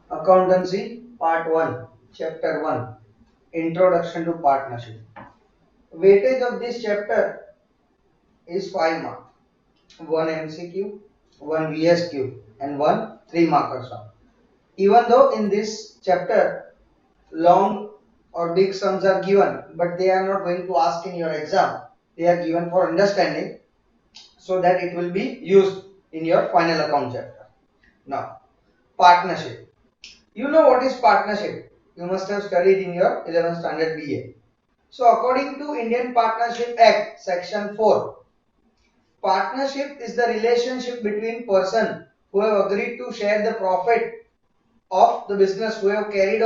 Accountancy Part-1 Chapter 1 Introduction to Partnership. Weightage of this chapter is 5 marks, 1 MCQ, 1 VSQ and 1 3 marker sum. Even though in this chapter long or big sums are given, but they are not going to ask in your exam. They are given for understanding so that it will be used in your final account chapter. Now, partnership. You know what is partnership? You must have studied in your 11th standard BA. So according to Indian Partnership Act section 4, partnership is the relationship between persons who have agreed to share the profit of the business who have agreed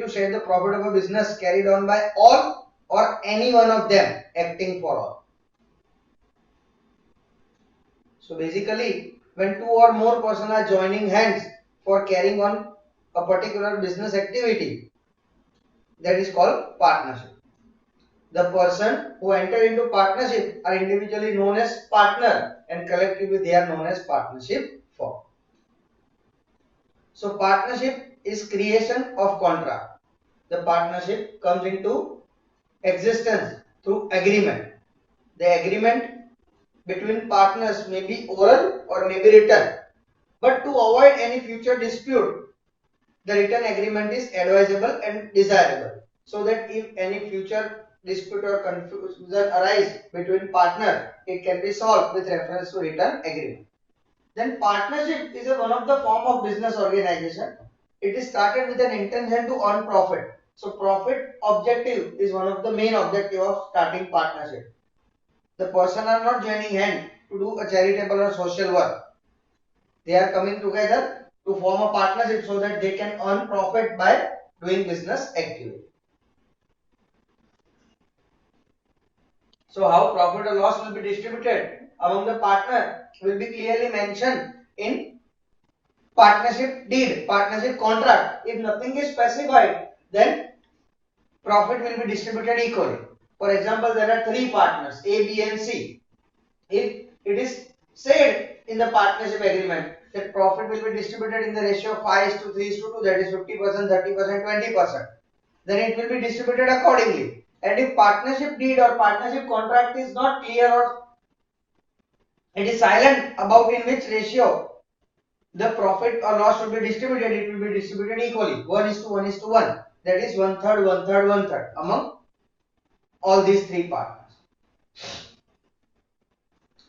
to share the profit of a business carried on by all or any one of them acting for all. So basically, when two or more persons are joining hands for carrying on a particular business activity, that is called partnership. The person who enter into partnership are individually known as partner and collectively they are known as partnership firm. So partnership is creation of contract. The partnership comes into existence through agreement. The agreement between partners may be oral or may be written. But to avoid any future dispute, the written agreement is advisable and desirable, so that if any future dispute or confusion arise between partners, it can be solved with reference to written agreement. Then partnership is one of the form of business organization. It is started with an intention to earn profit. So profit objective is one of the main objective of starting partnership. The person are not joining hand to do a charitable or social work. They are coming together to form a partnership so that they can earn profit by doing business activity. So how profit or loss will be distributed among the partner will be clearly mentioned in partnership deed, partnership contract. If nothing is specified, then profit will be distributed equally. For example, there are three partners A, B and C. If it is said in the partnership agreement that profit will be distributed in the ratio of 5:3:2, that is 50%, 30%, 20%, then it will be distributed accordingly. And if partnership deed or partnership contract is not clear or it is silent about in which ratio the profit or loss should be distributed, it will be distributed equally, 1:1:1, that is 1/3, 1/3, 1/3 among all these three partners.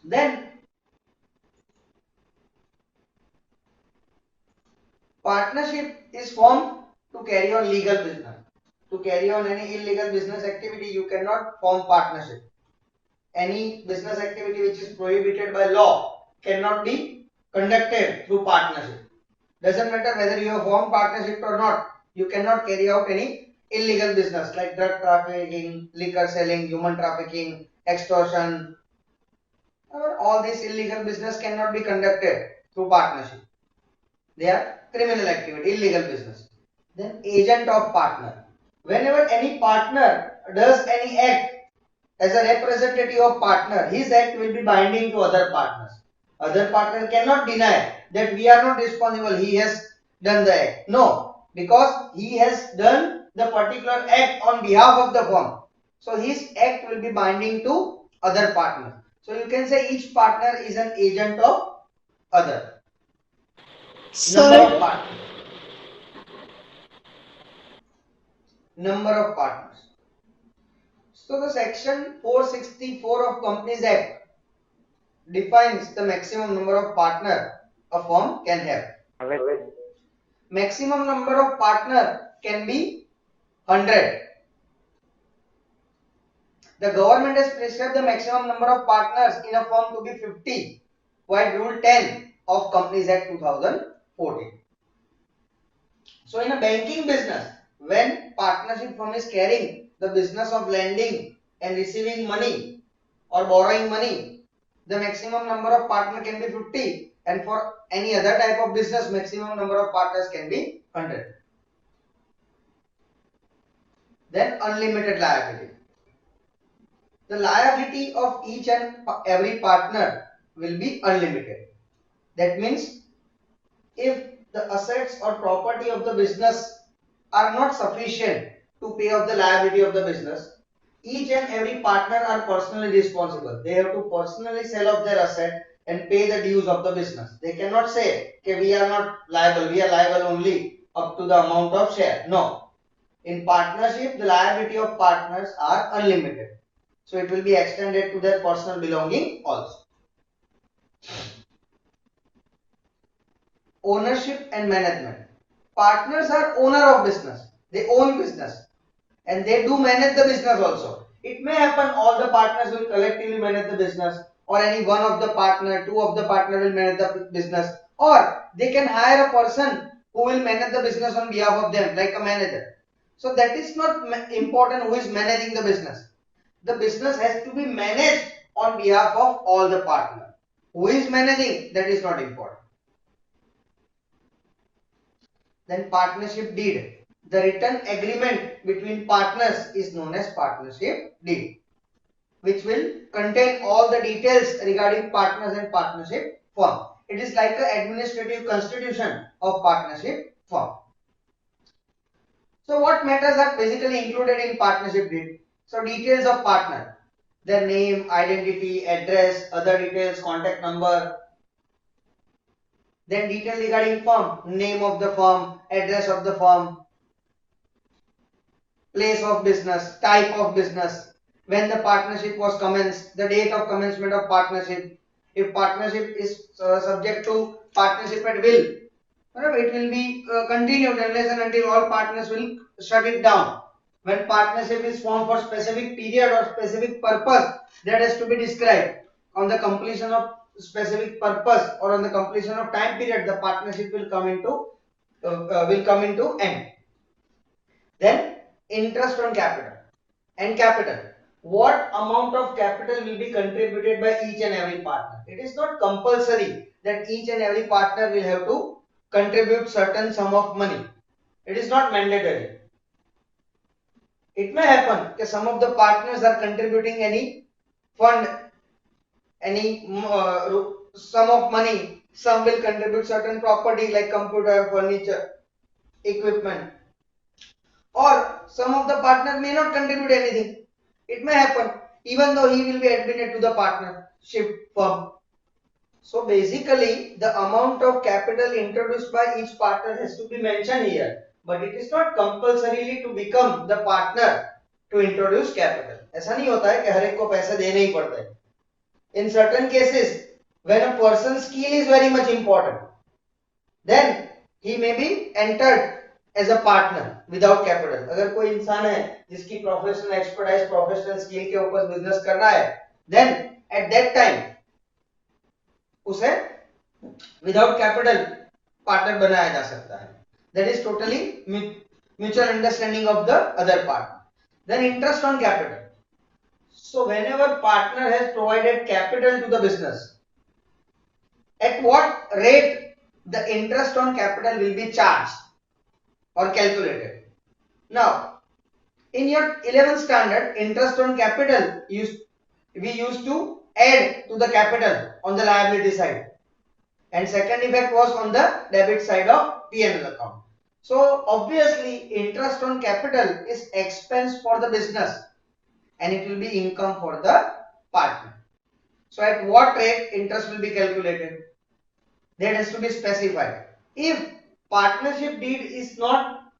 Then partnership is formed to carry on legal business. To carry on any illegal business activity, you cannot form partnership. Any business activity which is prohibited by law cannot be conducted through partnership. Doesn't matter whether you have formed partnership or not, you cannot carry out any illegal business like drug trafficking, liquor selling, human trafficking, extortion. All this illegal business cannot be conducted through partnership. They are criminal activity, illegal business. Then agent of partner. Whenever any partner does any act as a representative of partner, his act will be binding to other partners. Other partner cannot deny that we are not responsible, he has done the act. No, because he has done the particular act on behalf of the firm. So his act will be binding to other partners. So you can say each partner is an agent of other. Number of partners. Number of partners. So the section 464 of Companies Act defines the maximum number of partner a firm can have. Maximum number of partner can be 100. The government has prescribed the maximum number of partners in a firm to be 50 by Rule 10 of Companies Act 2014. So in a banking business, when partnership firm is carrying the business of lending and receiving money or borrowing money, the maximum number of partner can be 50, and for any other type of business maximum number of partners can be 100. Then unlimited liability. The liability of each and every partner will be unlimited. That means if the assets or property of the business are not sufficient to pay off the liability of the business, each and every partner are personally responsible. They have to personally sell off their asset and pay the dues of the business. They cannot say, okay, we are not liable, we are liable only up to the amount of share. No. In partnership, the liability of partners are unlimited. So it will be extended to their personal belonging also. Ownership and management. Partners are owner of business. They own business and they do manage the business also. It may happen all the partners will collectively manage the business, or any one of the partner, two of the partner will manage the business, or they can hire a person who will manage the business on behalf of them, like a manager. So that is not important who is managing the business. The business has to be managed on behalf of all the partners. Who is managing, that is not important. Then partnership deed. The written agreement between partners is known as partnership deed, which will contain all the details regarding partners and partnership form. It is like an administrative constitution of partnership form. So what matters are basically included in partnership deed? So details of partner, their name, identity, address, other details, contact number. Then detail regarding firm, name of the firm, address of the firm, place of business, type of business, when the partnership was commenced, the date of commencement of partnership. If partnership is subject to partnership at will, it will be continued unless and until all partners will shut it down. When partnership is formed for specific period or specific purpose, that has to be described. On the completion of specific purpose or on the completion of time period, the partnership will come into end. Then interest on capital and capital. What amount of capital will be contributed by each and every partner? It is not compulsory that each and every partner will have to contribute certain sum of money. It is not mandatory. It may happen that some of the partners are contributing any fund, any sum of money. Some will contribute certain property like computer, furniture, equipment. Or some of the partner may not contribute anything. It may happen even though he will be admitted to the partnership firm. So basically the amount of capital introduced by each partner has to be mentioned here. But it is not compulsorily to become the partner to introduce capital. ऐसा नहीं होता है कि हर एक को पैसे देने ही पड़ते हैं. In certain cases, when a person's skill is very much important, then he may be entered as a partner without capital. अगर कोई इंसान है जिसकी प्रोफेशनल एक्सपर्टाइज, प्रोफेशनल स्किल के ऊपर बिजनेस करना है, then at that time उसे विदाउट कैपिटल पार्टनर बनाया जा सकता है. That is totally mutual understanding of the other partner. Then interest on capital. So whenever partner has provided capital to the business, at what rate the interest on capital will be charged or calculated? Now, in your 11th standard, interest on capital we used to add to the capital on the liability side, and second effect was on the debit side of P&L account. So obviously interest on capital is expense for the business and it will be income for the partner. So at what rate interest will be calculated? That has to be specified. If partnership deed is not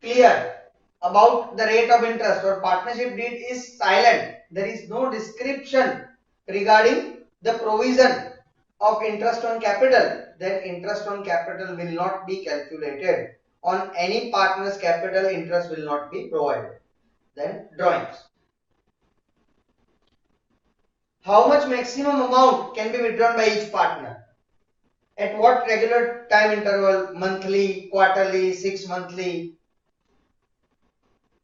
clear about the rate of interest or partnership deed is silent, there is no description regarding the provision of interest on capital, then interest on capital will not be calculated. On any partner's capital, interest will not be provided. Then drawings. How much maximum amount can be withdrawn by each partner? At what regular time interval? Monthly, quarterly, 6 monthly,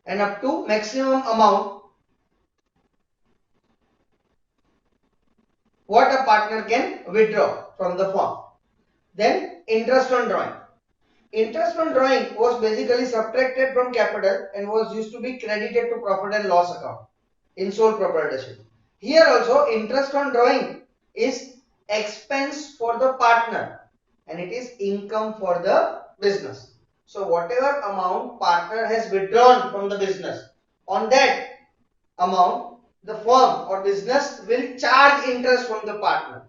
and up to maximum amount what a partner can withdraw from the firm. Then interest on drawing. Interest on drawing was basically subtracted from capital and was used to be credited to profit and loss account in sole proprietorship. Here also interest on drawing is expense for the partner and it is income for the business. So whatever amount partner has withdrawn from the business, on that amount the firm or business will charge interest from the partner.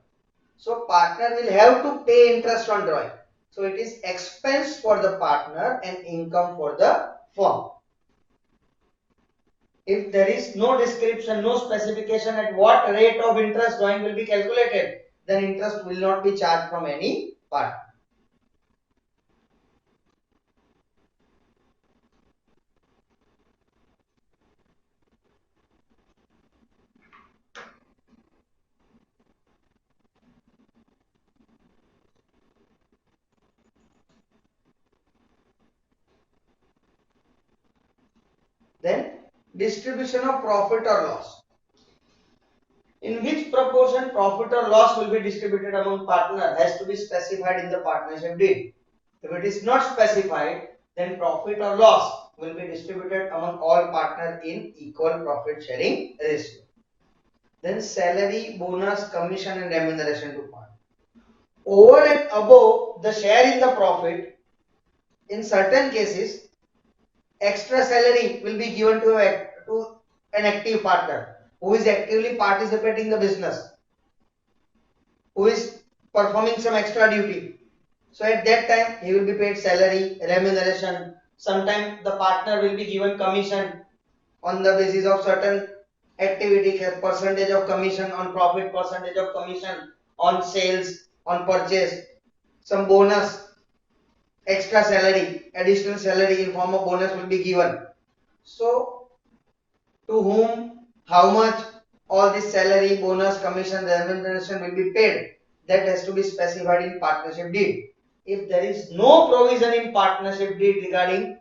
So partner will have to pay interest on drawing. So it is expense for the partner and income for the firm. If there is no description, no specification at what rate of interest drawing will be calculated, then interest will not be charged from any partner. Then distribution of profit or loss. In which proportion profit or loss will be distributed among partners has to be specified in the partnership deed. If it is not specified, then profit or loss will be distributed among all partners in equal profit sharing ratio. Then salary, bonus, commission and remuneration to partners. Over and above the share in the profit, in certain cases, extra salary will be given to an active partner who is actively participating in the business, who is performing some extra duty. So at that time he will be paid salary, remuneration. Sometimes the partner will be given commission on the basis of certain activity, percentage of commission on profit, percentage of commission on sales, on purchase, some bonus, extra salary, additional salary in form of bonus will be given. So to whom, how much, all this salary, bonus, commission, remuneration will be paid, that has to be specified in partnership deed. If there is no provision in partnership deed regarding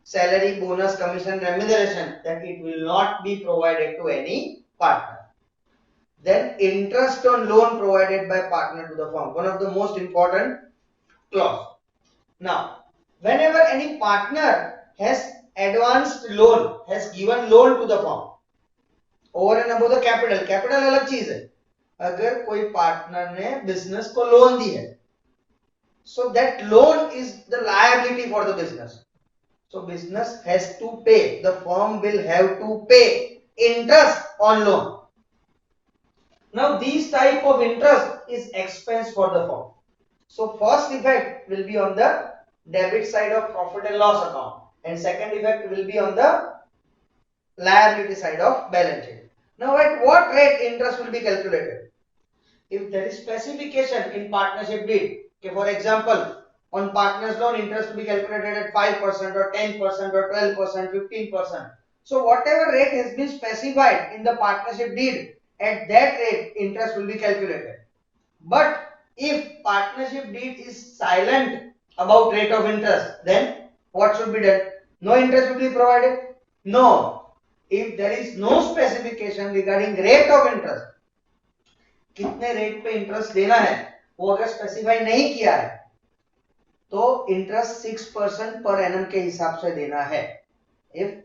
salary, bonus, commission, remuneration, then it will not be provided to any partner. Then interest on loan provided by partner to the firm, one of the most important clause. Now, whenever any partner has advanced loan, has given loan to the firm over and above the capital, capital अलग चीज है. अगर कोई partner ने business को loan दी है, so that loan is the liability for the business. So business has to pay, the firm will have to pay interest on loan. Now these type of interest is expense for the firm. So first effect will be on the debit side of profit and loss account, and second effect will be on the liability side of balance sheet. Now at what rate interest will be calculated? If there is specification in partnership deed, okay, for example, on partners loan interest will be calculated at 5% or 10% or 12%, 15%. So whatever rate has been specified in the partnership deed, at that rate interest will be calculated. But if partnership deed is silent about rate of interest, then what should be done? No interest will be provided? No. If there is no specification regarding rate of interest, कितने rate पे interest देना है, वो अगर specify नहीं किया है, तो इंटरेस्ट 6% पर एनम के हिसाब से देना है. If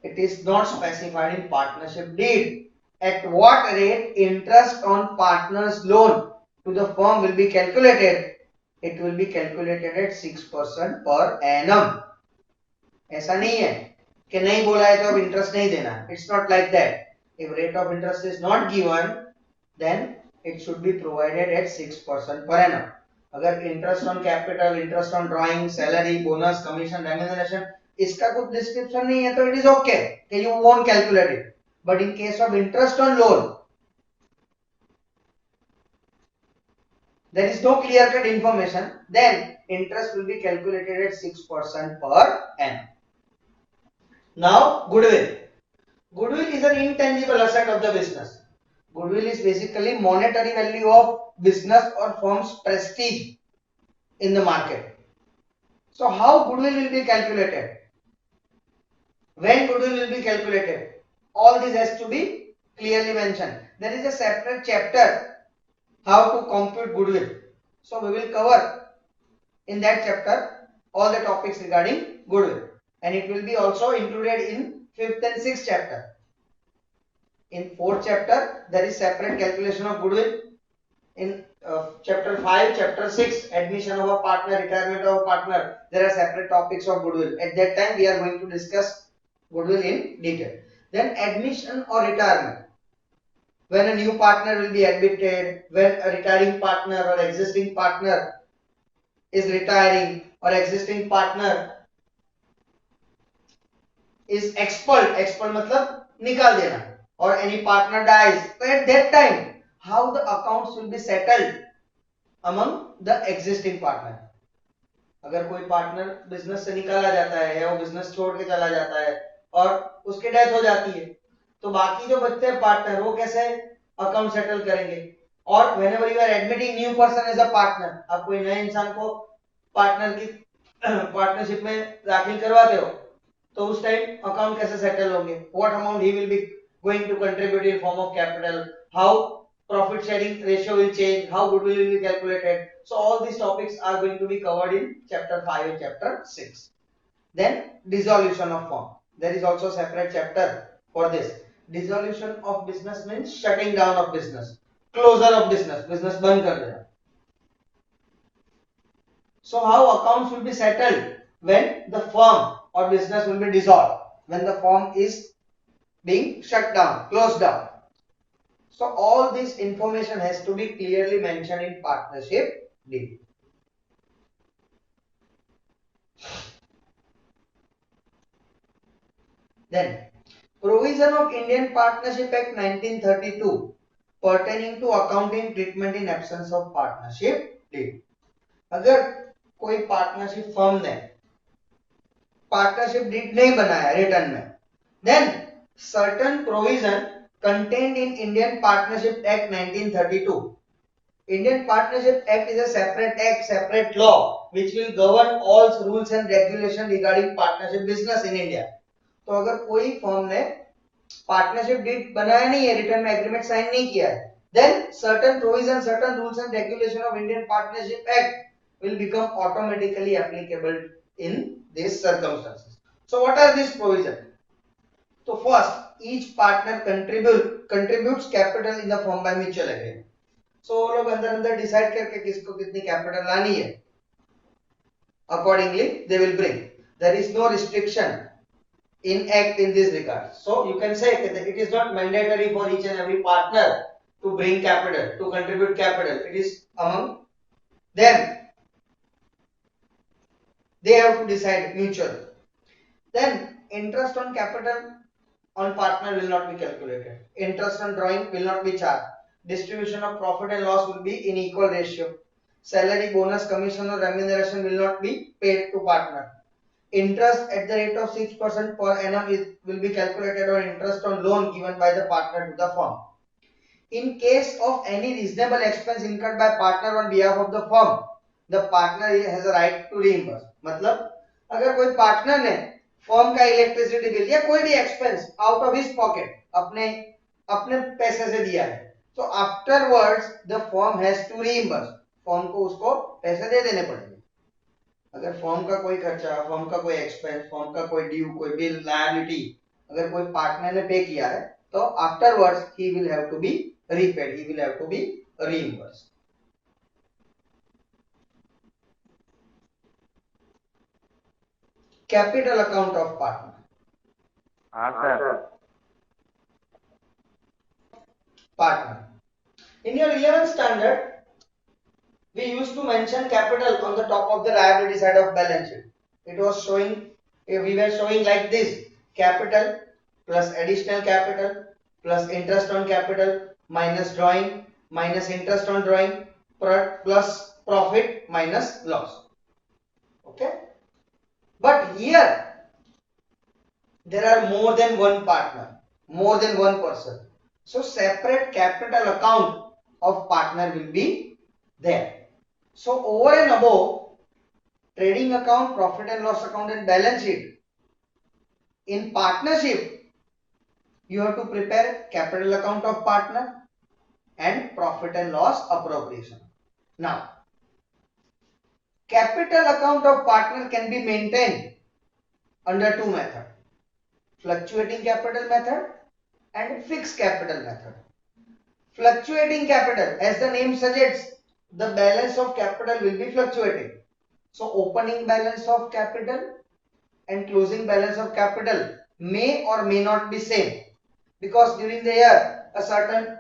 it is not specified in partnership deed, at what rate interest on partner's loan to the firm will be calculated? It will be calculated at 6% per annum. ऐसा नहीं है कि नहीं बोला है तो अब इंटरेस्ट नहीं देना. It's not like that. If rate of interest is not given, then it should be provided at 6% per annum. अगर interest on capital, interest on drawing, salary, bonus, commission, remuneration, इसका कुछ description नहीं है तो it is okay कि you won't calculate it. But in case of interest on loan, there is no clear cut information, then interest will be calculated at 6% per annum. Now goodwill. Goodwill is an intangible asset of the business. Goodwill is basically monetary value of business or firm's prestige in the market. So how goodwill will be calculated? When goodwill will be calculated? All this has to be clearly mentioned. There is a separate chapter how to compute goodwill. So we will cover in that chapter all the topics regarding goodwill, and it will be also included in 5th and 6th chapter. In 4th chapter there is separate calculation of goodwill. In chapter 5, chapter 6, admission of a partner, retirement of a partner, there are separate topics of goodwill. At that time we are going to discuss goodwill in detail. Then admission or retirement, when a new partner will be admitted, when a retiring partner or existing partner is retiring or existing partner is expelled. Expelled मतलब निकाल देना, or any partner dies. So at that time how the accounts will be settled among the existing partner. अगर कोई partner business से निकाला जाता है या वो बिजनेस छोड़ के चला जाता है और उसकी डेथ हो जाती है, तो बाकी जो बचते हैं पार्टनर वो कैसे अकाउंट सेटल करेंगे. और whenever you are admitting new person as a partner, आप कोई नए इंसान को पार्टनर की पार्टनरशिप में दाखिल करवाते हो, तो उस टाइम अकाउंट कैसे सेटल होंगे, what amount he will be going to contribute in form of capital, how profit sharing ratio will change, how goodwill will be calculated. So all these topics are going to be covered in chapter 5 and chapter 6. Then dissolution of firm, there is also separate chapter for this. Dissolution of business means shutting down of business, closure of business, business बंद कर देना. So how accounts will be settled when the firm or business will be dissolved, when the firm is being shut down, closed down. So all this information has to be clearly mentioned in partnership deed. Then provision of Indian Partnership Act 1932 pertaining to accounting treatment in absence of partnership deed. अगर कोई partnership firm ने partnership deed नहीं बनाया return में, then certain provision contained in Indian Partnership Act 1932. Indian Partnership Act is a separate act, separate law which will govern all rules and regulations regarding partnership business in India. तो अगर कोई firm ने partnership deed बनाया नहीं है, return में agreement sign नहीं किया है, then certain provision, certain rules and regulation of Indian Partnership Act will become automatically applicable in these circumstances. So what are these provisions? So first, each partner contributes capital in the firm by mutual agreement. So वो लोग अंदर अंदर decide करके किसको कितनी capital लानी है, accordingly they will bring. There is no restriction in act in this regard. So you can say that it is not mandatory for each and every partner to bring capital, to contribute capital. It is among them. They have to decide mutually. Then interest on capital on partner will not be calculated. Interest on drawing will not be charged. Distribution of profit and loss will be in equal ratio. Salary, bonus, commission or remuneration will not be paid to partner. Interest at the rate of 6% per annum will be calculated on interest on loan given by the partner to the firm. In case of any reasonable expense incurred by partner on behalf of the firm, the partner has a right to reimburse. मतलब अगर कोई partner ने firm का electricity bill या कोई भी expense out of his pocket अपने पैसे से दिया है, तो afterwards the firm has to reimburse, firm को उसको पैसे दे देने पड़ेंगे. अगर फर्म का कोई खर्चा, फर्म का कोई एक्सपेंस, फर्म का कोई ड्यू, कोई बिल, लायबिलिटी अगर कोई पार्टनर ने पे किया है, तो afterwards he will have to be repaid, he will have to be reimbursed. Capital account of partner. Partner. In your 11th standard, we used to mention capital on the top of the liability side of balance sheet. It was showing, we were showing like this: capital plus additional capital plus interest on capital minus drawing minus interest on drawing plus profit minus loss. Okay. But here there are more than one partner, more than one person. So separate capital account of partner will be there. So over and above trading account, profit and loss account and balance sheet, in partnership you have to prepare capital account of partner and profit and loss appropriation. Now capital account of partner can be maintained under two methods, fluctuating capital method and fixed capital method. Fluctuating capital, as the name suggests, the balance of capital will be fluctuating. So opening balance of capital and closing balance of capital may or may not be same, because during the year a certain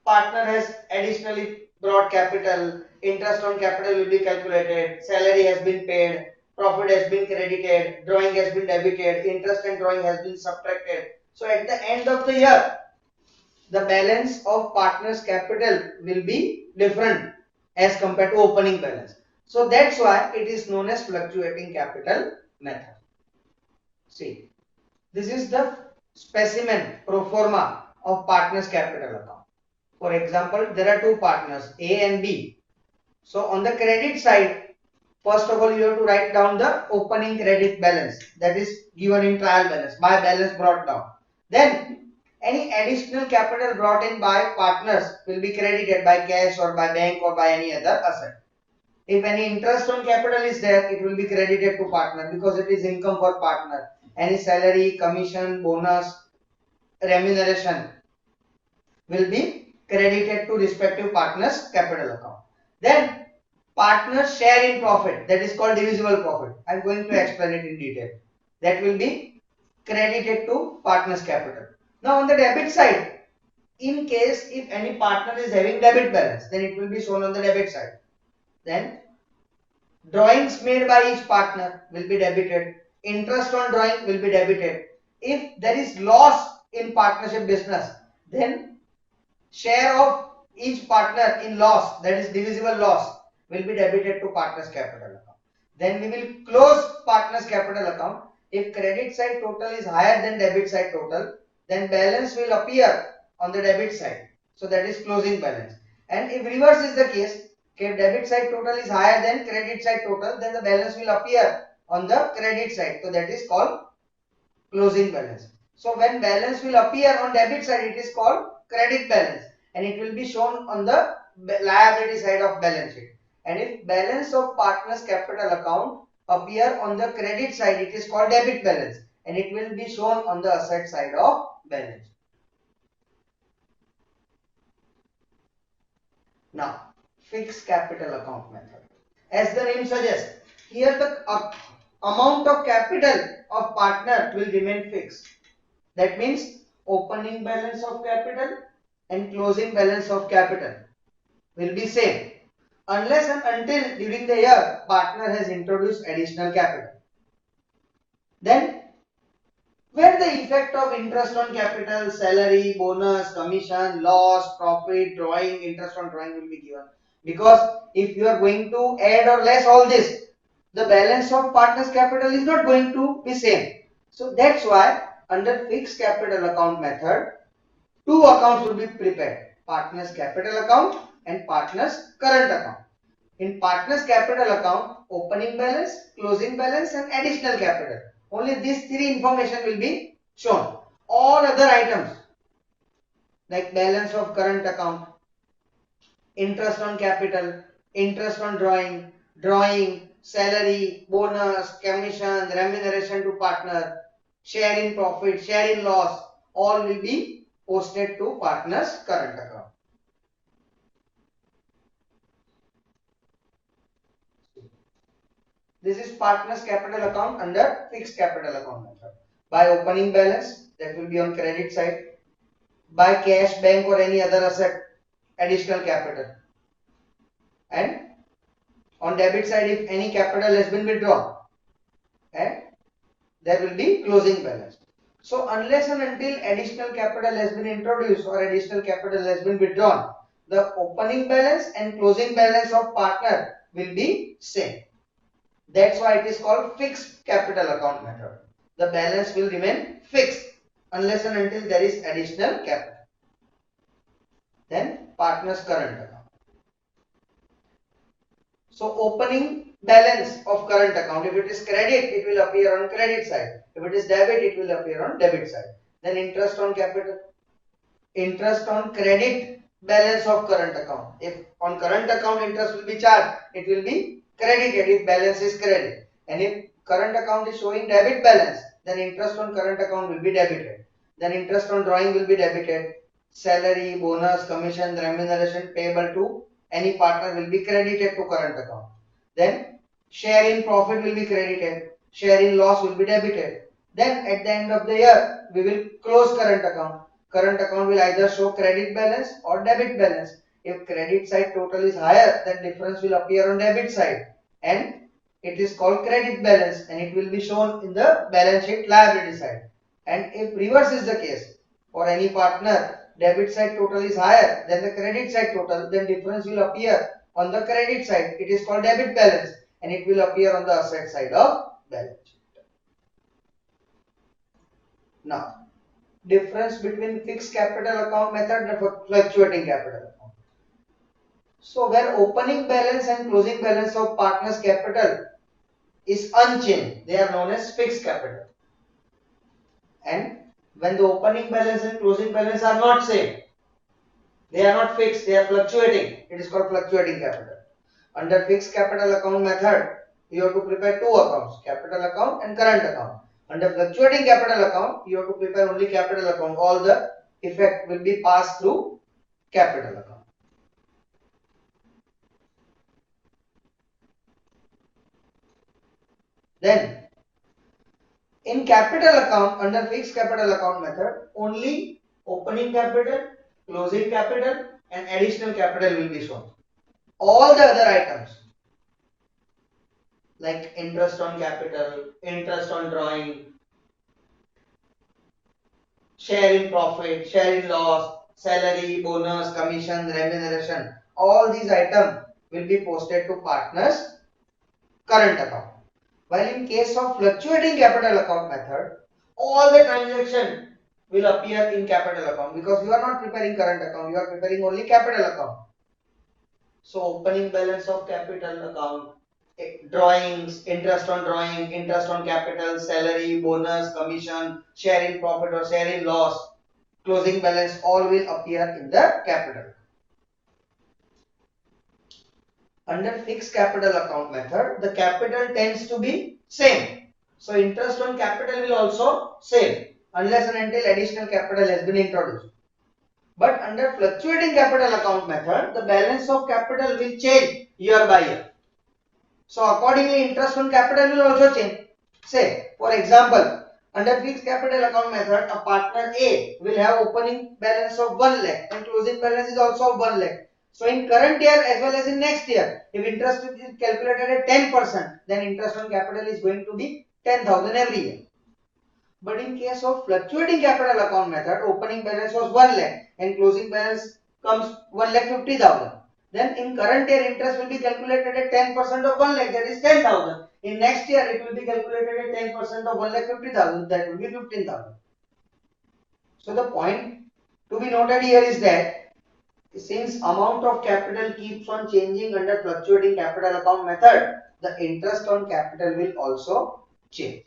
partner has additionally brought capital, interest on capital will be calculated, salary has been paid, profit has been credited, drawing has been debited, interest and drawing has been subtracted. So at the end of the year, the balance of partner's capital will be different as compared to opening balance. So that's why it is known as fluctuating capital method. See, this is the specimen pro forma of partner's capital account. For example, there are two partners A and B. So on the credit side, first of all you have to write down the opening credit balance, that is given in trial balance, by balance brought down. Then any additional capital brought in by partners will be credited by cash or by bank or by any other asset. If any interest on capital is there, it will be credited to partner because it is income for partner. Any salary, commission, bonus, remuneration will be credited to respective partners' capital account. Then partners share in profit, that is called divisible profit. I am going to explain it in detail. That will be credited to partners' capital. Now on the debit side, in case if any partner is having debit balance, then it will be shown on the debit side. Then drawings made by each partner will be debited. Interest on drawing will be debited. If there is loss in partnership business, then share of each partner in loss, that is divisible loss, will be debited to partner's capital account. Then we will close partner's capital account. If credit side total is higher than debit side total, then balance will appear on the debit side. So that is closing balance. And if reverse is the case, if debit side total is higher than credit side total, then the balance will appear on the credit side. So that is called closing balance. So when balance will appear on debit side, it is called credit balance and it will be shown on the liability side of balance sheet. And if balance of partner's capital account appear on the credit side, it is called debit balance and it will be shown on the asset side of balance sheet. Now, fixed capital account method. As the name suggests, here the amount of capital of partner will remain fixed. That means opening balance of capital and closing balance of capital will be same unless and until during the year partner has introduced additional capital. Then where the effect of interest on capital, salary, bonus, commission, loss, profit, drawing, interest on drawing will be given. Because if you are going to add or less all this, the balance of partner's capital is not going to be same. So that's why under fixed capital account method, two accounts will be prepared, partner's capital account and partner's current account. In partner's capital account, opening balance, closing balance and additional capital. Only these three information will be shown. All other items like balance of current account, interest on capital, interest on drawing, salary, bonus, commission, remuneration to partner, share in profit, share in loss, all will be posted to partner's current account. This is partner's capital account under fixed capital account method. By opening balance, that will be on credit side. By cash, bank or any other asset, additional capital. And on debit side, if any capital has been withdrawn, and there will be closing balance. So unless and until additional capital has been introduced or additional capital has been withdrawn, the opening balance and closing balance of partner will be same. That's why it is called fixed capital account method. The balance will remain fixed unless and until there is additional capital. Then partner's current account. So opening balance of current account, if it is credit, it will appear on credit side. If it is debit, it will appear on debit side. Then interest on capital, interest on credit balance of current account. If on current account interest will be charged, it will be credited if balance is credit, and if current account is showing debit balance, then interest on current account will be debited. Then interest on drawing will be debited. Salary, bonus, commission, remuneration payable to any partner will be credited to current account. Then share in profit will be credited, share in loss will be debited. Then at the end of the year, we will close current account. Current account will either show credit balance or debit balance. If credit side total is higher, then difference will appear on debit side, and it is called credit balance, and it will be shown in the balance sheet liability side. And if reverse is the case, for any partner, debit side total is higher than the credit side total, then difference will appear on the credit side. It is called debit balance, and it will appear on the asset side of balance sheet. Now, difference between fixed capital account method and fluctuating capital account. So where opening balance and closing balance of partners capital is unchanged, they are known as fixed capital. And when the opening balance and closing balance are not same, they are not fixed, they are fluctuating, it is called fluctuating capital. Under fixed capital account method, you have to prepare two accounts, capital account and current account. Under fluctuating capital account, you have to prepare only capital account. All the effect will be passed through capital account. Then, in capital account, under fixed capital account method, only opening capital, closing capital and additional capital will be shown. All the other items like interest on capital, interest on drawing, share in profit, share in loss, salary, bonus, commission, remuneration, all these items will be posted to partners' current account. While in case of fluctuating capital account method, all the transaction will appear in capital account, because you are not preparing current account, you are preparing only capital account. So opening balance of capital account, drawings, interest on drawing, interest on capital, salary, bonus, commission, share in profit or share in loss, closing balance, all will appear in the capital. Under fixed capital account method, the capital tends to be same. So interest on capital will also same, unless and until additional capital has been introduced. But under fluctuating capital account method, the balance of capital will change year by year. So accordingly, interest on capital will also change. Say, for example, under fixed capital account method, a partner A will have opening balance of 1 lakh and closing balance is also of 1 lakh. So in current year as well as in next year, if interest is calculated at 10%, then interest on capital is going to be 10,000 every year. But in case of fluctuating capital account method, opening balance was 1 lakh and closing balance comes 1,50,000. Then in current year, interest will be calculated at 10% of 1 lakh, that is 10,000. In next year, it will be calculated at 10% of 1,50,000, that will be 15,000. So the point to be noted here is that since amount of capital keeps on changing under fluctuating capital account method, the interest on capital will also change.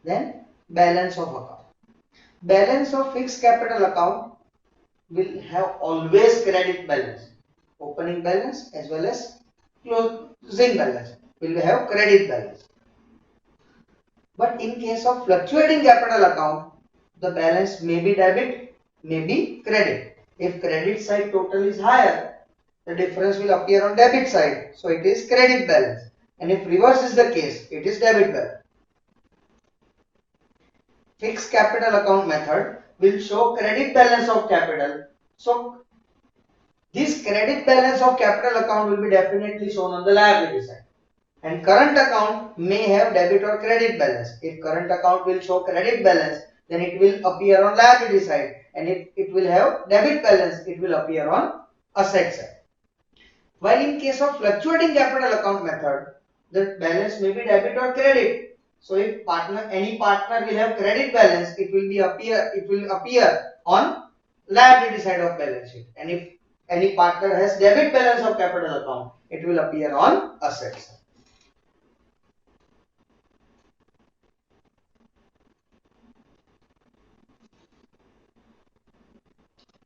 Then balance of account. Balance of fixed capital account will have always credit balance. Opening balance as well as closing balance will have credit balance. But in case of fluctuating capital account, the balance may be debit, may be credit. If credit side total is higher, the difference will appear on debit side. So it is credit balance. And if reverse is the case, it is debit balance. Fixed capital account method will show credit balance of capital. So this credit balance of capital account will be definitely shown on the liability side. And current account may have debit or credit balance. If current account will show credit balance, then it will appear on liability side. And if it will have debit balance, it will appear on asset side. While in case of fluctuating capital account method, the balance may be debit or credit. So if any partner will have credit balance, it will appear on liability side of balance sheet. And if any partner has debit balance of capital account, it will appear on asset side.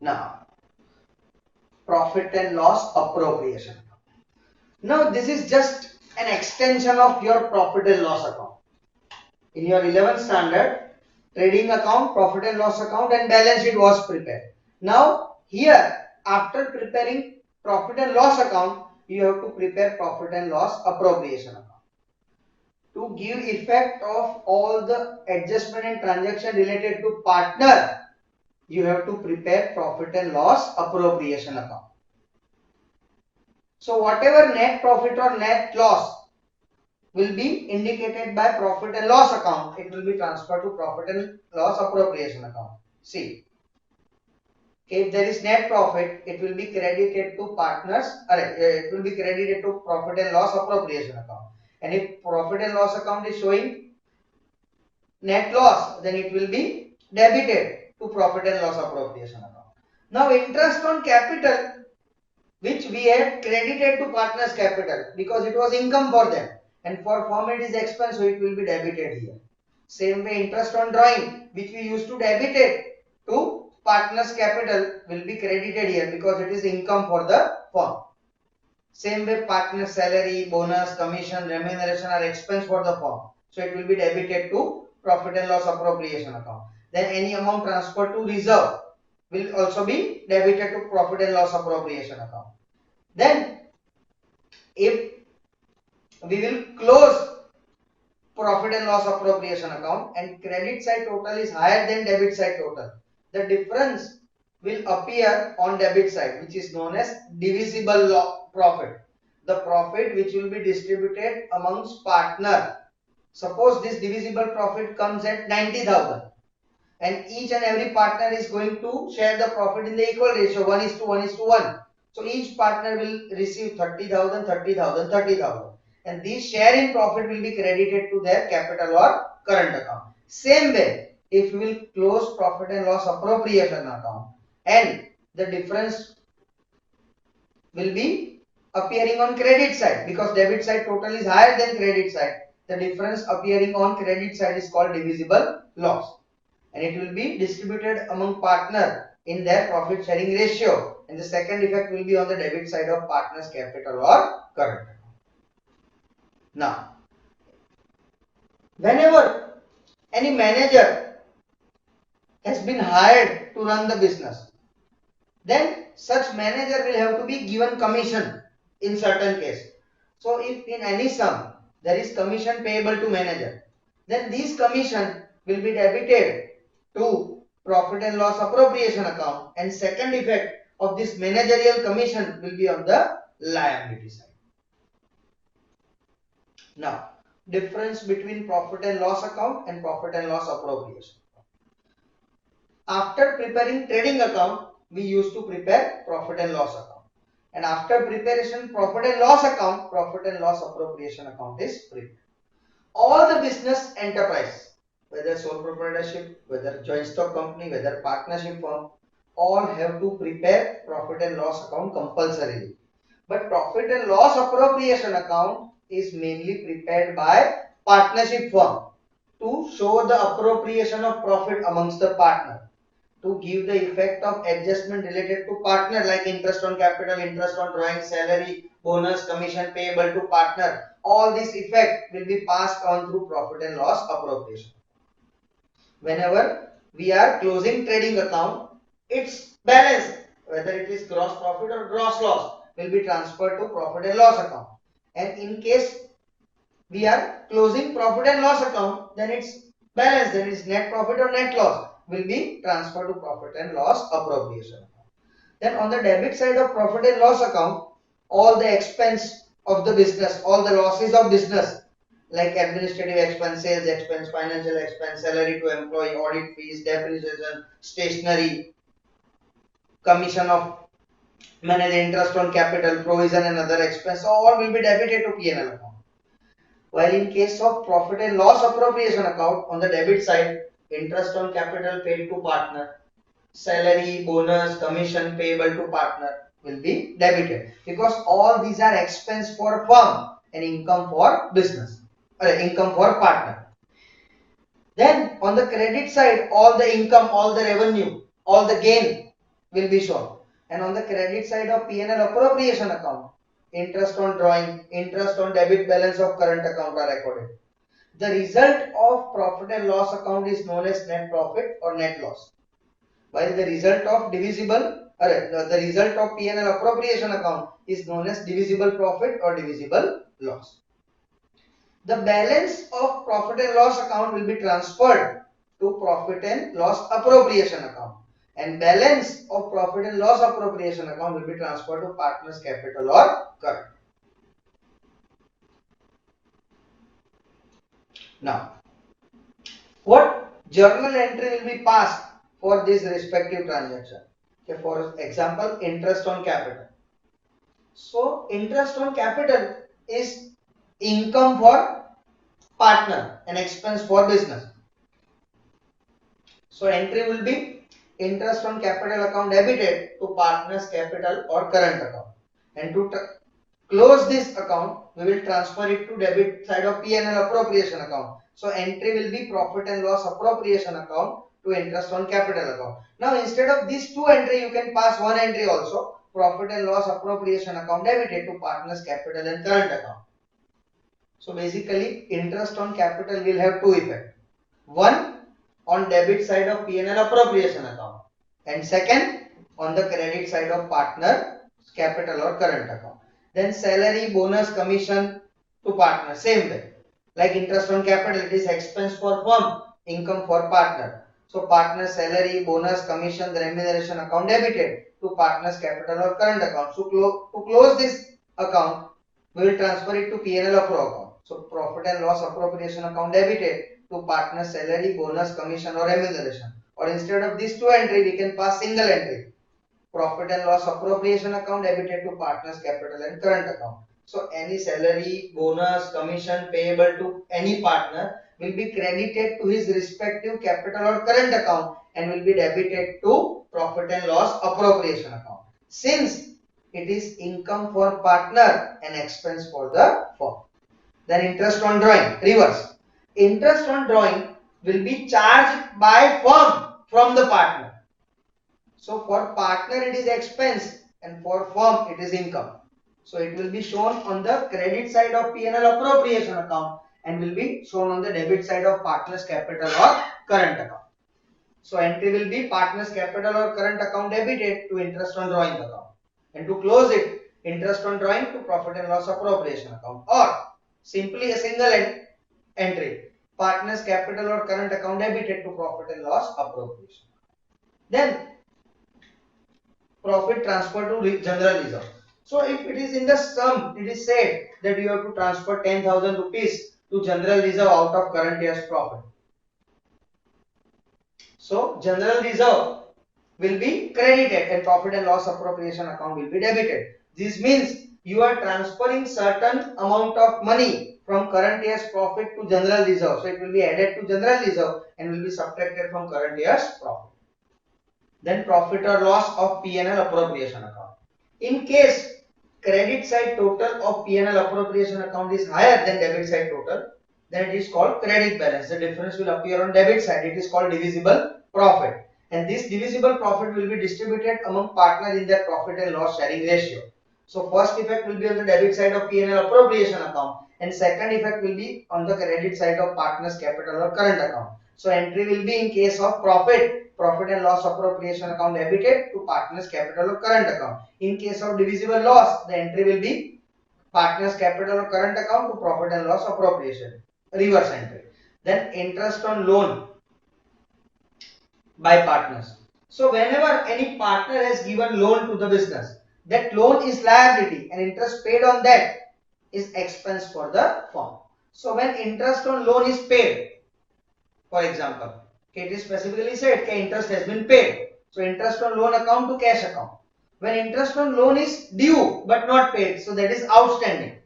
Now, profit and loss appropriation. Now this is just an extension of your profit and loss account. In your 11th standard, trading account, profit and loss account and balance sheet was prepared. Now here, after preparing profit and loss account, you have to prepare profit and loss appropriation account. To give effect of all the adjustment and transaction related to partner, you have to prepare profit and loss appropriation account. So whatever net profit or net loss will be indicated by profit and loss account, it will be transferred to profit and loss appropriation account. See, if there is net profit, it will be credited to partners, it will be credited to profit and loss appropriation account. And if profit and loss account is showing net loss, then it will be debited to profit and loss appropriation account. Now interest on capital, which we had credited to partners capital because it was income for them, and for firm it is expense, so it will be debited here. Same way interest on drawing, which we used to debit it to partners capital, will be credited here because it is income for the firm. Same way partner salary, bonus, commission, remuneration are expense for the firm, so it will be debited to profit and loss appropriation account. Then any amount transferred to reserve will also be debited to profit and loss appropriation account. Then if we will close profit and loss appropriation account and credit side total is higher than debit side total, the difference will appear on debit side, which is known as divisible profit, the profit which will be distributed amongst partner. Suppose this divisible profit comes at 90,000 and each and every partner is going to share the profit in the equal ratio, 1:1:1. So each partner will receive 30,000, 30,000, 30,000, and this share in profit will be credited to their capital or current account. Same way, if we will close profit and loss appropriation account and the difference will be appearing on credit side because debit side total is higher than credit side, the difference appearing on credit side is called divisible loss, and it will be distributed among partner in their profit sharing ratio, and the second effect will be on the debit side of partner's capital or current account. Now, whenever any manager has been hired to run the business, then such manager will have to be given commission in certain case. So if in any sum there is commission payable to manager, then this commission will be debited to profit and loss appropriation account, and second effect of this managerial commission will be on the liability side. Now, difference between profit and loss account and profit and loss appropriation. After preparing trading account, we used to prepare profit and loss account, and after preparation profit and loss account, profit and loss appropriation account is prepared. All the business enterprise, whether sole proprietorship, whether joint stock company, whether partnership firm, all have to prepare profit and loss account compulsorily. But profit and loss appropriation account is mainly prepared by partnership firm to show the appropriation of profit amongst the partner, to give the effect of adjustment related to partner like interest on capital, interest on drawing, salary, bonus, commission payable to partner. All this effect will be passed on through profit and loss appropriation. Whenever we are closing trading account, its balance, whether it is gross profit or gross loss, will be transferred to profit and loss account. And in case we are closing profit and loss account, then its balance, that is net profit or net loss, will be transferred to profit and loss appropriation account. Then on the debit side of profit and loss account, all the expense of the business, all the losses of business like administrative expense, sales expense, financial expense, salary to employee, audit fees, depreciation, stationery, commission of manager, interest on capital, provision and other expense, all will be debited to P&L account. While in case of profit and loss appropriation account, on the debit side, interest on capital paid to partner, salary, bonus, commission payable to partner will be debited because all these are expense for firm and income for business, or income for partner. Then on the credit side, all the income, all the revenue, all the gain will be shown. And on the credit side of P&L appropriation account, interest on drawing, interest on debit balance of current account are recorded. The result of profit and loss account is known as net profit or net loss, while the result of the result of P&L appropriation account is known as divisible profit or divisible loss. The balance of profit and loss account will be transferred to profit and loss appropriation account, and balance of profit and loss appropriation account will be transferred to partner's capital or current. Now, what journal entry will be passed for this respective transaction? Okay, for example, interest on capital. So, interest on capital is income for partner and expense for business. So, entry will be interest on capital account debited to partner's capital or current account. And to close this account, we will transfer it to debit side of P&L appropriation account. So, entry will be profit and loss appropriation account to interest on capital account. Now, instead of these two entry, you can pass one entry also, profit and loss appropriation account debited to partner's capital and current account. So, basically, interest on capital will have two effects. One, on debit side of P&L appropriation account, and second, on the credit side of partner capital or current account. Then salary, bonus, commission to partner, same way. Like interest on capital, it is expense for firm, income for partner. So partner salary, bonus, commission, the remuneration account debited to partner's capital or current account. So to close this account, we will transfer it to P&L appro account. So profit and loss appropriation account debited to partner salary, bonus, commission or remuneration. Or instead of these two entry, we can pass single entry. Profit and loss appropriation account debited to partner's capital and current account. So any salary, bonus, commission payable to any partner will be credited to his respective capital or current account and will be debited to profit and loss appropriation account, since it is income for partner and expense for the firm. Then interest on drawing, reverse. Interest on drawing will be charged by firm from the partner. So for partner it is expense and for firm it is income. So it will be shown on the credit side of P&L appropriation account and will be shown on the debit side of partner's capital or current account. So entry will be partner's capital or current account debited to interest on drawing account, and to close it, interest on drawing to profit and loss appropriation account, or simply a single entry, partner's capital or current account debited to profit and loss appropriation. Then profit transfer to general reserve. So if it is in the sum, it is said that you have to transfer 10,000 rupees to general reserve out of current year's profit. So general reserve will be credited and profit and loss appropriation account will be debited. This means you are transferring certain amount of money from current year's profit to general reserve. So it will be added to general reserve and will be subtracted from current year's profit. Then profit or loss of P&L appropriation account. In case credit side total of P&L appropriation account is higher than debit side total, then it is called credit balance. The difference will appear on debit side. It is called divisible profit. And this divisible profit will be distributed among partners in their profit and loss sharing ratio. So first effect will be on the debit side of P&L appropriation account, and second effect will be on the credit side of partner's capital or current account. So entry will be in case of profit and loss appropriation account debited to partner's capital or current account. In case of divisible loss, the entry will be partner's capital or current account to profit and loss appropriation, reverse entry. Then interest on loan by partners. So whenever any partner has given loan to the business, that loan is liability and interest paid on that is expense for the firm. So when interest on loan is paid, for example, it is specifically said that interest has been paid. So interest on loan account to cash account. When interest on loan is due but not paid, so that is outstanding.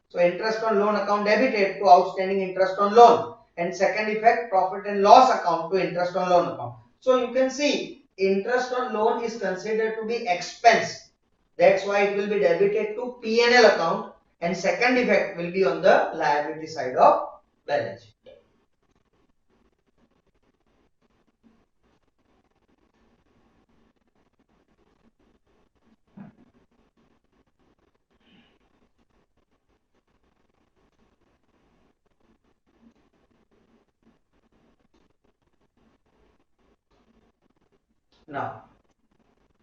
So interest on loan account debited to outstanding interest on loan. And second effect, profit and loss account to interest on loan account. So you can see interest on loan is considered to be expense. That's why it will be debited to P&L account, and second effect will be on the liability side of balance sheet. Now,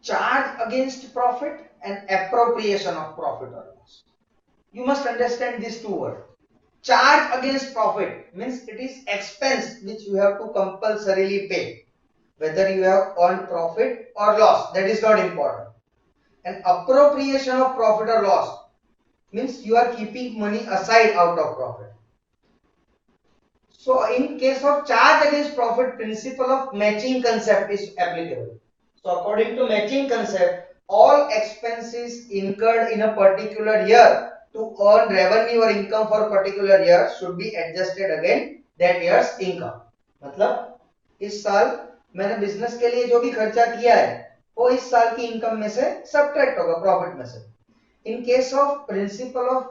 charge against profit and appropriation of profit or loss. You must understand these two words. Charge against profit means it is expense which you have to compulsorily pay. Whether you have earned profit or loss, that is not important. And appropriation of profit or loss means you are keeping money aside out of profit. So in case of charge against profit, principle of matching concept is applicable. So according to matching concept, all expenses incurred in a particular year to earn revenue or income for a particular year should be adjusted against that year's income. मतलब इस साल मैंने business के लिए जो भी खर्चा किया है वो इस साल की इनकम में से सब्ट्रैक्ट होगा प्रॉफिट में से. In case of principle of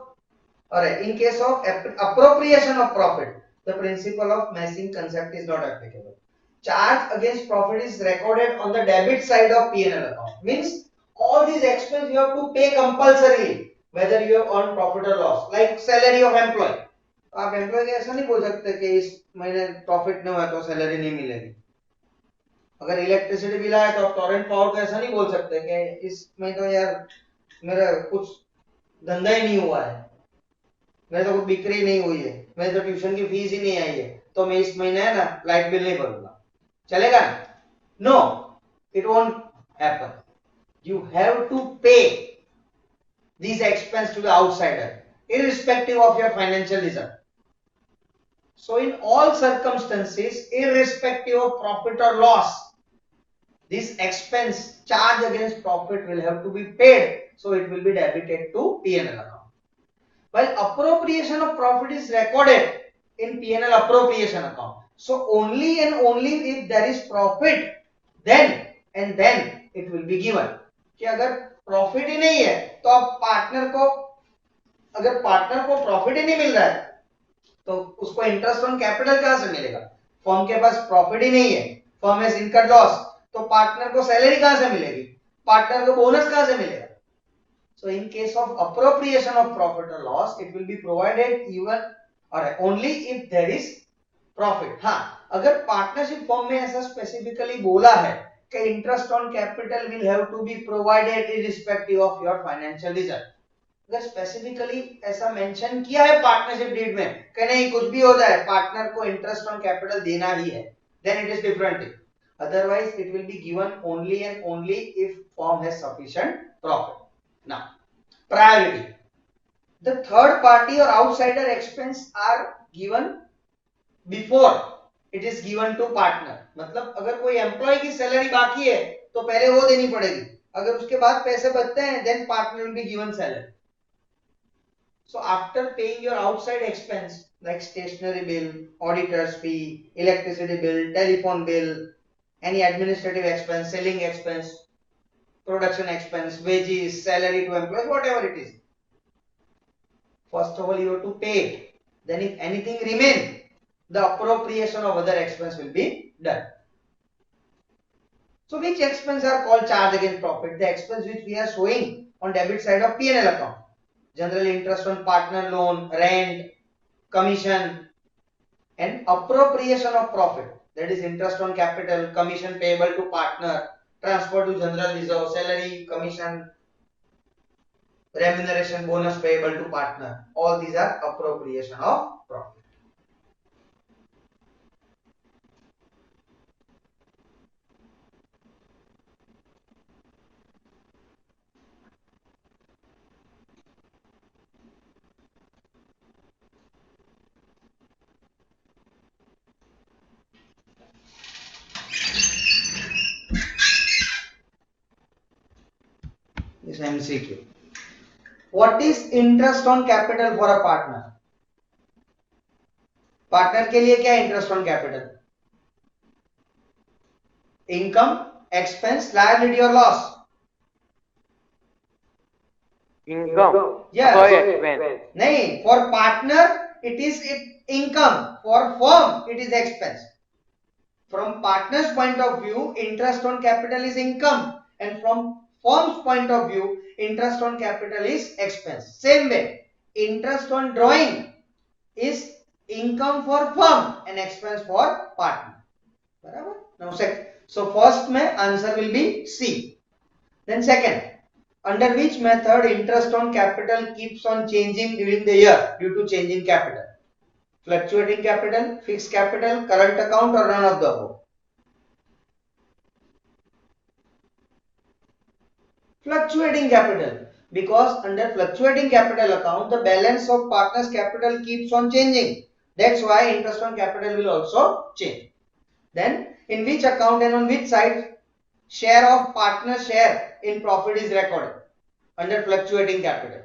in case of appropriation of profit, the principle of matching concept is not applicable. Charge against profit is recorded on the debit side of P&L account. Means all these expenses you have to pay compulsorily, whether you have earned profit or loss. Like salary of employee. आप employ ऐसा नहीं बोल सकते कि इस महीने profit नहीं हुआ तो सैलरी नहीं मिलेगी. अगर इलेक्ट्रिसिटी बिल आया तो आप टॉरेंट पावर को ऐसा नहीं बोल सकते कि इस महीने तो यार मेरा कुछ धंधा ही नहीं हुआ है, मेरे तो कुछ बिक्री नहीं हुई है, मेरे तो ट्यूशन की फीस ही नहीं आई है, तो मैं इस महीने है ना लाइट बिल नहीं भरूंगा, चलेगा? No, it won't happen. You have to pay these expense to the outsider irrespective of your financial result. So in all circumstances, irrespective of profit or loss, this expense charge against profit will have to be paid, so it will be debited to P&L account. While appropriation of profit is recorded in P&L appropriation account, so only and only if there is profit, then and then it will be given. कि अगर profit ही नहीं है तो आप partner को, अगर partner को profit ही नहीं मिल रहा है तो उसको इंटरेस्ट ऑन कैपिटल कहां से मिलेगा? फर्म के पास प्रॉफिट ही नहीं है, फर्म हैज इनकर्ड लॉस, तो पार्टनर को सैलरी कहां से मिलेगी? पार्टनर को बोनस कहां से मिलेगा? So in case of appropriation of profit or loss, it will be provided even or only if there is profit. हाँ, अगर पार्टनरशिप फॉर्म में ऐसा स्पेसिफिकली बोला है कि interest on capital will have to be provided irrespective of your financial result, अगर specifically ऐसा mention किया है पार्टनरशिप डीड में कि नहीं कुछ भी हो जाए पार्टनर को इंटरेस्ट ऑन कैपिटल देना ही है, then it is different thing. Otherwise it will be given only and only if firm has sufficient profit. Now, priority. The third party or outsider expense are given before it is given to partner. मतलब अगर कोई employ की salary बाकी है तो पहले वो देनी पड़ेगी, अगर उसके बाद पैसे बचते हैं then partner will be given salary. So after paying your outside expense like stationery bill, auditor's fee, electricity bill, telephone bill, any administrative expense, selling expense, production expense, wages, salary to employees, whatever it is, first of all you have to pay it. Then if anything remain, the appropriation of other expense will be done. So which expense are called charge against profit? The expense which we are showing on debit side of P&L account. Generally interest on partner loan, rent, commission, and appropriation of profit. That is interest on capital, commission payable to partner, transfer to general reserve, salary, commission, remuneration, bonus payable to partner. All these are appropriation of profit. This MCQ. What is interest on capital for a partner? Partner के लिए क्या interest on capital? Income, expense, liability और loss? Income. Yeah. Sorry, expense. नहीं, for partner it is income, for firm it is expense. From partner's point of view, interest on capital is income, and from firm's point of view, interest on capital is expense. Same way, interest on drawing is income for firm and expense for partner. बराबर? Now So first में answer will be C. Then second, under which method interest on capital keeps on changing during the year due to change in capital? Fluctuating capital, fixed capital, current account, or none of the above? Fluctuating capital, because under fluctuating capital account the balance of partners capital keeps on changing. That's why interest on capital will also change. Then in which account and on which side share of partner share in profit is recorded? Under fluctuating capital.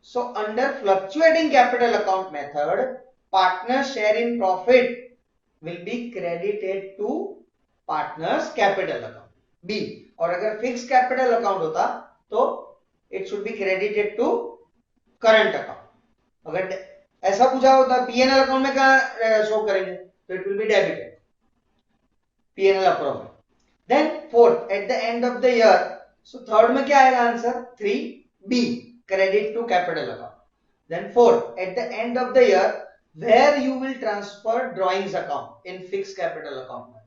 So under fluctuating capital account method, partner share in profit will be credited to partners capital account. B. और अगर fix capital account होता तो it should be credited to current account. अगर ऐसा पूछा होता PNL account में क्या शो करेंगे तो it will be debited PNL account में. Then fourth at the end of the year. So third में क्या आएगा answer 3B credit to capital account. Then fourth at the end of the year where you will transfer drawings account in fixed capital account method.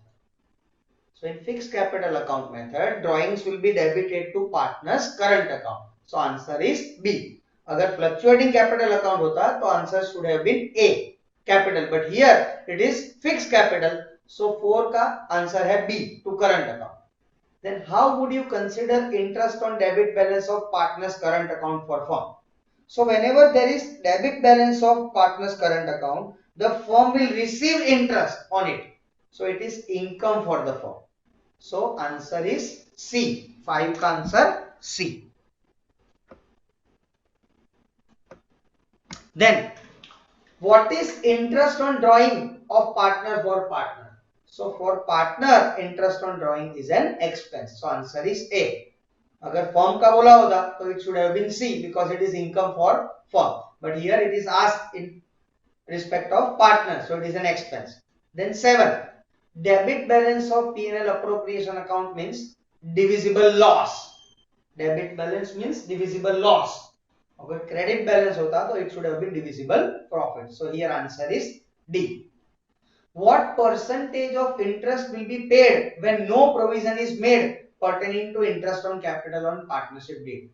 So in fixed capital account method, drawings will be debited to partners current account. So answer is B. अगर fluctuating capital account होता तो answer should have been A capital, but here it is fixed capital, so 4 का answer है B to current account. Then how would you consider interest on debit balance of partners current account for firm? So whenever there is debit balance of partners current account, the firm will receive interest on it. So it is income for the firm. So answer is C. 5 का answer C. Then what is interest on drawing of partner for partner? So for partner interest on drawing is an expense. So answer is A. अगर firm का बोला होता तो it should have been C because it is income for firm. But here it is asked in respect of partner, so it is an expense. Then 7. Debit balance of P&L appropriation account means divisible loss. Debit balance means divisible loss. अगर credit balance होता तो it should have been divisible profit. So here answer is D. What percentage of interest will be paid when no provision is made pertaining to interest on capital on partnership deed?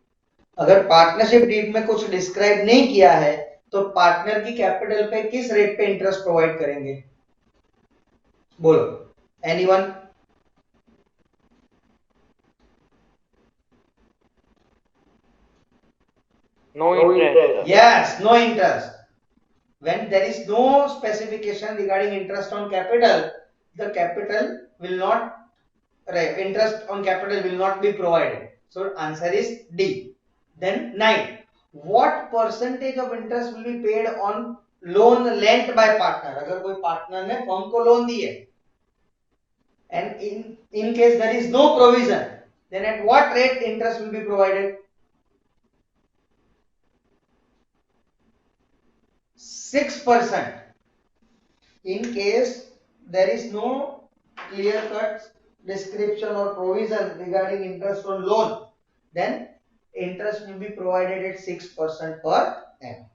अगर partnership deed में कुछ describe नहीं किया है तो partner की capital पे किस रेट पे इंटरेस्ट प्रोवाइड करेंगे? बोलो, anyone? No interest. Yes, no interest. When there is no specification regarding interest on capital, the capital will not, interest on capital will not be provided. So answer is D. Then 9. What percentage of interest will be paid on loan lent by partner? अगर कोई partner ने firm को loan दी है and in case there is no provision, then at what rate interest will be provided? 6%. In case there is no clear cut description or provision regarding interest on loan, then interest will be provided at 6% per annum.